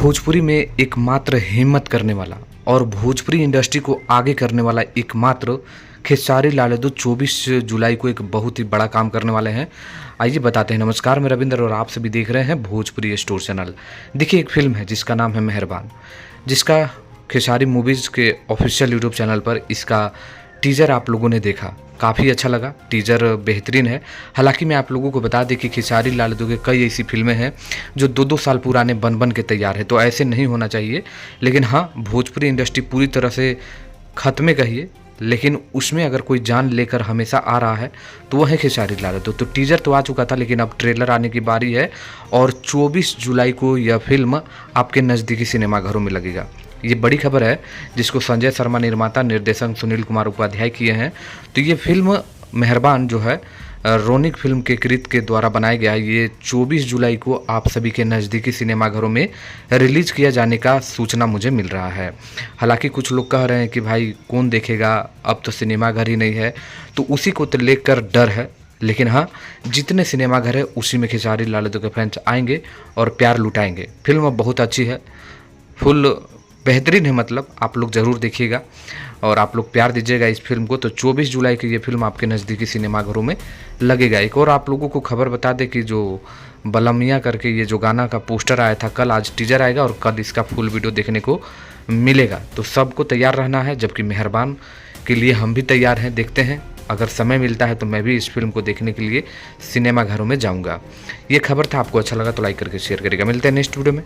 भोजपुरी में एकमात्र हिम्मत करने वाला और भोजपुरी इंडस्ट्री को आगे करने वाला एकमात्र खेसारी लाल यादव 24 जुलाई को एक बहुत ही बड़ा काम करने वाले हैं। आइए बताते हैं। नमस्कार, मैं रविंद्र और आप सभी देख रहे हैं भोजपुरी स्टोर चैनल। देखिए, एक फिल्म है जिसका नाम है मेहरबान, जिसका खेसारी मूवीज़ के ऑफिशियल यूट्यूब चैनल पर इसका टीज़र आप लोगों ने देखा। काफ़ी अच्छा लगा, टीज़र बेहतरीन है। हालांकि मैं आप लोगों को बता दें कि खेसारी लाल यादव के कई ऐसी फिल्में हैं जो 2-2 साल पुराने बन के तैयार है, तो ऐसे नहीं होना चाहिए। लेकिन हाँ, भोजपुरी इंडस्ट्री पूरी तरह से ख़त्म कहिए, लेकिन उसमें अगर कोई जान लेकर हमेशा आ रहा है तो वह है खेसारी लाल यादव। तो टीज़र तो आ चुका था, लेकिन अब ट्रेलर आने की बारी है और 24 जुलाई को यह फिल्म आपके नज़दीकी सिनेमाघरों में लगेगा। ये बड़ी खबर है, जिसको संजय शर्मा निर्माता, निर्देशक सुनील कुमार उपाध्याय किए हैं। तो ये फिल्म मेहरबान जो है रोनिक फिल्म के कृत के द्वारा बनाया गया, ये 24 जुलाई को आप सभी के नज़दीकी सिनेमाघरों में रिलीज किया जाने का सूचना मुझे मिल रहा है। हालांकि कुछ लोग कह रहे हैं कि भाई कौन देखेगा, अब तो सिनेमाघर ही नहीं है, तो उसी को तो लेकर डर है। लेकिन हाँ, जितने सिनेमाघर है उसी में खेसारी लाल यादव के फैंस आएंगे और प्यार लुटाएंगे। फिल्म बहुत अच्छी है, फुल बेहतरीन है, मतलब आप लोग ज़रूर देखिएगा और आप लोग प्यार दीजिएगा इस फिल्म को। तो 24 जुलाई की ये फिल्म आपके नज़दीकी सिनेमाघरों में लगेगा। एक और आप लोगों को खबर बता दें कि जो बलमिया करके ये जो गाना का पोस्टर आया था, कल आज टीजर आएगा और कल इसका फुल वीडियो देखने को मिलेगा। तो सबको तैयार रहना है, जबकि मेहरबान के लिए हम भी तैयार हैं। देखते हैं, अगर समय मिलता है तो मैं भी इस फिल्म को देखने के लिए सिनेमाघरों में जाऊँगा। ये खबर था, आपको अच्छा लगा तो लाइक करके शेयर करिएगा। मिलते हैं नेक्स्ट वीडियो में।